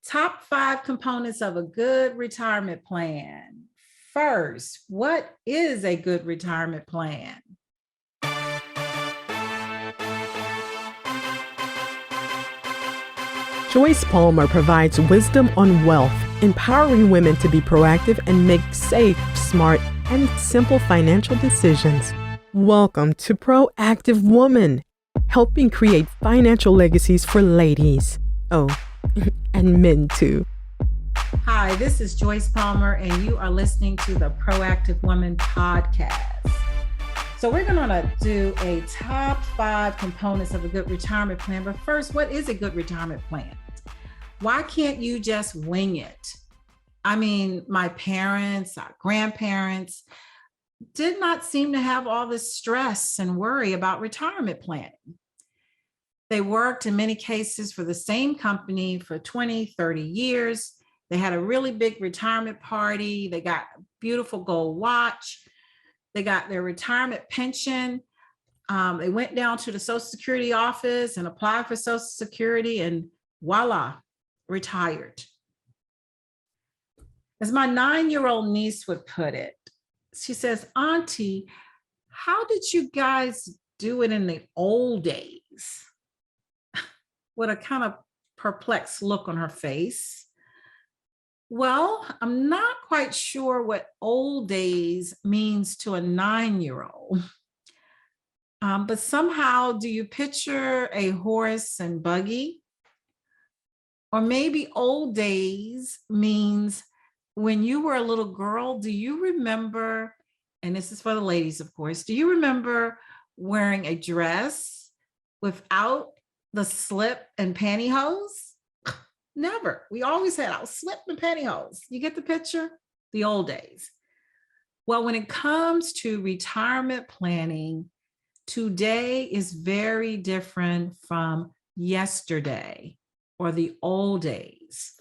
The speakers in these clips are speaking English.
Top 5 components of a good retirement plan. First, what is a good retirement plan? Joyce Palmer provides wisdom on wealth, empowering women to be proactive and make safe, smart, and simple financial decisions. Welcome to Proactive Woman, helping create financial legacies for ladies. Oh, and men too. Hi, this is Joyce Palmer, and you are listening to the Proactive Woman podcast. So we're going to do a top 5 components of a good retirement plan. But first, what is a good retirement plan? Why can't you just wing it? I mean, my parents, our grandparents did not seem to have all this stress and worry about retirement planning. They worked in many cases for the same company for 20, 30 years. They had a really big retirement party. They got a beautiful gold watch. They got their retirement pension. They went down to the Social Security office and applied for Social Security, and voila, retired. As my 9-year-old niece would put it, she says, "Auntie, how did you guys do it in the old days?" With a kind of perplexed look on her face. Well, I'm not quite sure what old days means to a 9-year-old. But somehow, do you picture a horse and buggy? Or maybe old days means when you were a little girl, do you remember, and this is for the ladies, of course, do you remember wearing a dress without the slip and pantyhose? Never. We always had our slip and pantyhose. You get the picture? The old days. Well, when it comes to retirement planning, today is very different from yesterday or the old days.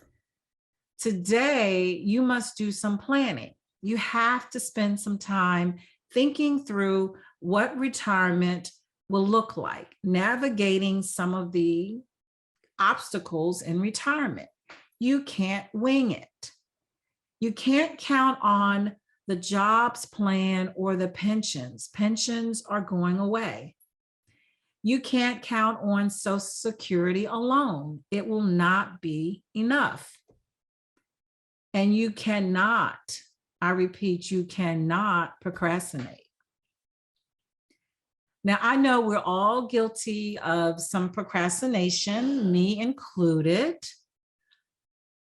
Today, you must do some planning. You have to spend some time thinking through what retirement will look like, navigating some of the obstacles in retirement. You can't wing it. You can't count on the jobs plan or the pensions. Pensions are going away. You can't count on Social Security alone. It will not be enough. And you cannot, I repeat, you cannot procrastinate. Now, I know we're all guilty of some procrastination, me included.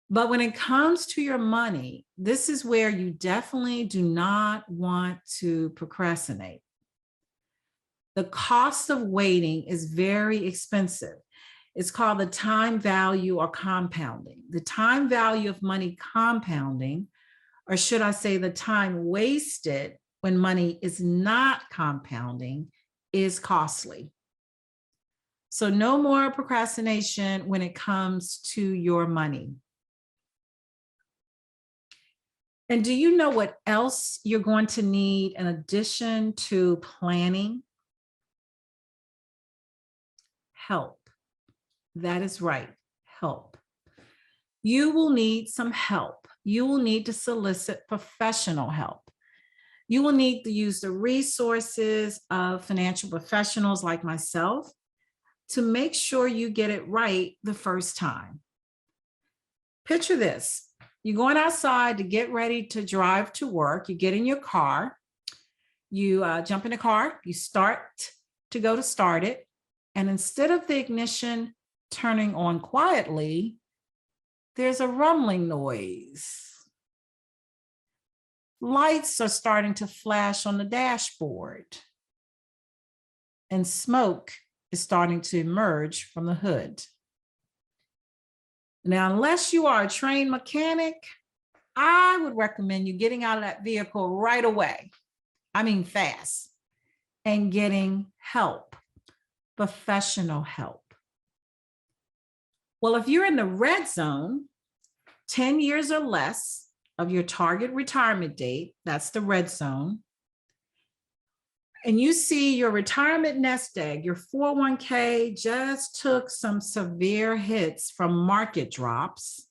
But when it comes to your money, this is where you definitely do not want to procrastinate. The cost of waiting is very expensive. It's called the time value or compounding. The time value of money compounding, or should I say the time wasted when money is not compounding, is costly. So no more procrastination when it comes to your money. And do you know what else you're going to need in addition to planning? Help. That is right, help. You will need some help. You will need to solicit professional help. You will need to use the resources of financial professionals like myself to make sure you get it right the first time. Picture this. You're going outside to get ready to drive to work. You get in your car. You jump in the car. You start to go to start it. And instead of the ignition turning on quietly, there's a rumbling noise. Lights are starting to flash on the dashboard, and smoke is starting to emerge from the hood. Now, unless you are a trained mechanic, I would recommend you getting out of that vehicle right away. I mean, fast, and getting help, professional help. Well, if you're in the red zone, 10 years or less of your target retirement date, that's the red zone, and you see your retirement nest egg, your 401k just took some severe hits from market drops,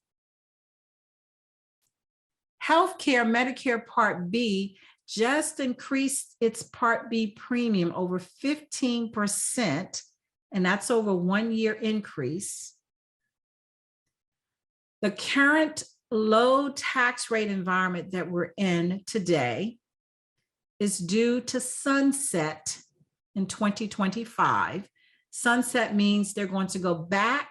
Healthcare, Medicare Part B just increased its Part B premium over 15%, and that's over 1 year increase. The current low tax rate environment that we're in today is due to sunset in 2025. Sunset means they're going to go back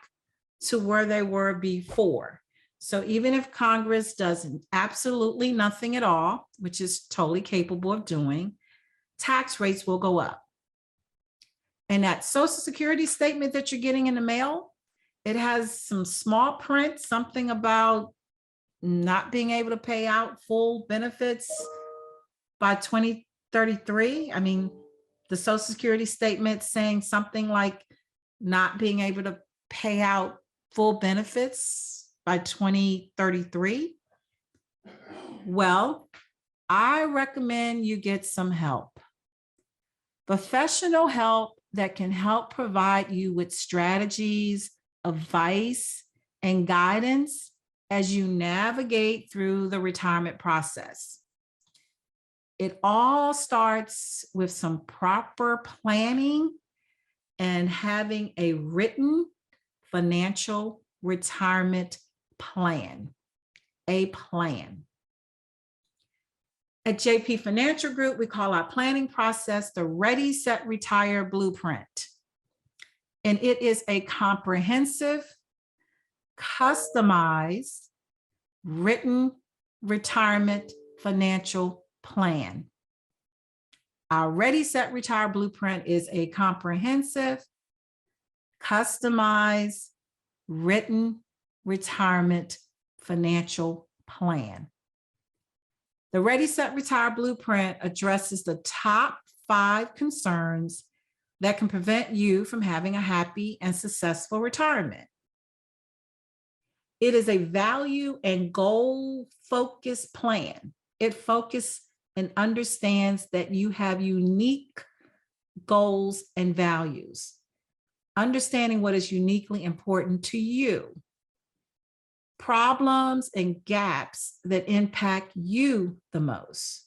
to where they were before. So even if Congress does absolutely nothing at all, which is totally capable of doing, tax rates will go up. And that Social Security statement that you're getting in the mail, it has some small print, something about not being able to pay out full benefits by 2033. I mean, the Social Security statement saying something like not being able to pay out full benefits by 2033. Well, I recommend you get some help. Professional help that can help provide you with strategies, advice, and guidance as you navigate through the retirement process. It all starts with some proper planning and having a written financial retirement plan, a plan. At JP Financial Group, we call our planning process the Ready, Set, Retire Blueprint. And it is a comprehensive, customized, written retirement financial plan. Our Ready, Set, Retire Blueprint is a comprehensive, customized, written retirement financial plan. The Ready, Set, Retire Blueprint addresses the top 5 concerns that can prevent you from having a happy and successful retirement. It is a value and goal-focused plan. It focuses and understands that you have unique goals and values. Understanding what is uniquely important to you. Problems and gaps that impact you the most.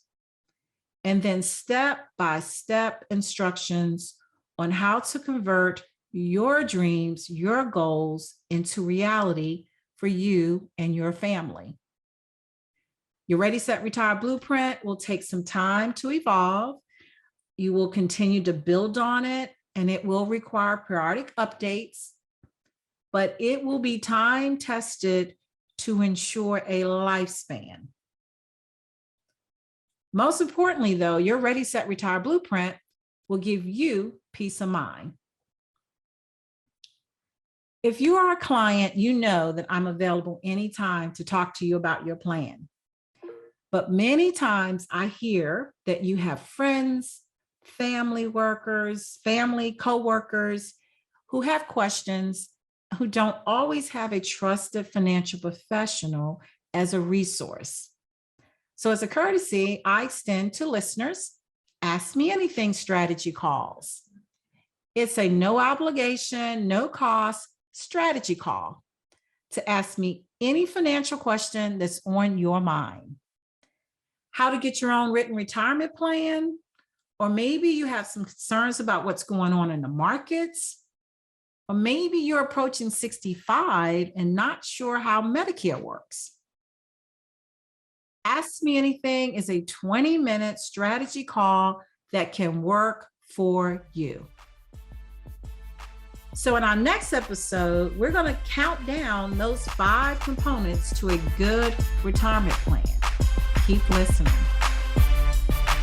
And then step-by-step instructions on how to convert your dreams, your goals into reality for you and your family. Your Ready, Set, Retire Blueprint will take some time to evolve. You will continue to build on it, and it will require periodic updates, but it will be time tested to ensure a lifespan. Most importantly, though, your Ready, Set, Retire Blueprint will give you peace of mind. If you are a client, you know that I'm available anytime to talk to you about your plan. But many times I hear that you have friends, family workers, family coworkers who have questions, who don't always have a trusted financial professional as a resource. So as a courtesy, I extend to listeners, Ask Me Anything strategy calls. It's a no obligation, no cost strategy call to ask me any financial question that's on your mind. How to get your own written retirement plan, or maybe you have some concerns about what's going on in the markets, or maybe you're approaching 65 and not sure how Medicare works. Ask Me Anything is a 20-minute strategy call that can work for you. So in our next episode, we're going to count down those 5 components to a good retirement plan. Keep listening.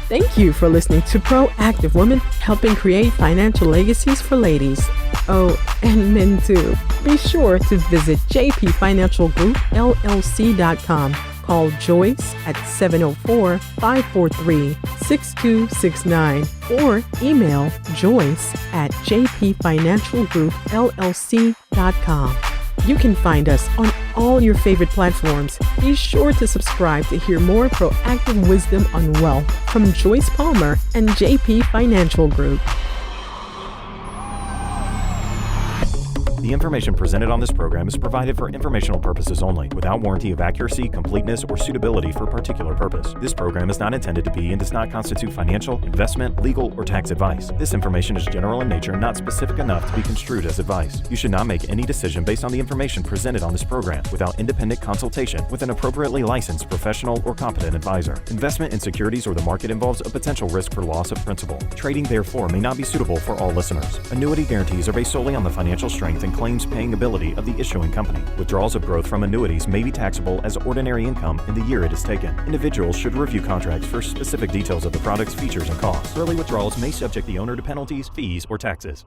Thank you for listening to Proactive Women, helping create financial legacies for ladies. Oh, and men too. Be sure to visit jpfinancialgroupllc.com. Call Joyce at 704-543-6269 or email Joyce at jpfinancialgroupllc.com. You can find us on all your favorite platforms. Be sure to subscribe to hear more proactive wisdom on wealth from Joyce Palmer and JP Financial Group. The information presented on this program is provided for informational purposes only, without warranty of accuracy, completeness, or suitability for a particular purpose. This program is not intended to be and does not constitute financial, investment, legal, or tax advice. This information is general in nature and not specific enough to be construed as advice. You should not make any decision based on the information presented on this program without independent consultation with an appropriately licensed professional or competent advisor. Investment in securities or the market involves a potential risk for loss of principal. Trading, therefore, may not be suitable for all listeners. Annuity guarantees are based solely on the financial strength and claims-paying ability of the issuing company. Withdrawals of growth from annuities may be taxable as ordinary income in the year it is taken. Individuals should review contracts for specific details of the product's features and costs. Early withdrawals may subject the owner to penalties, fees, or taxes.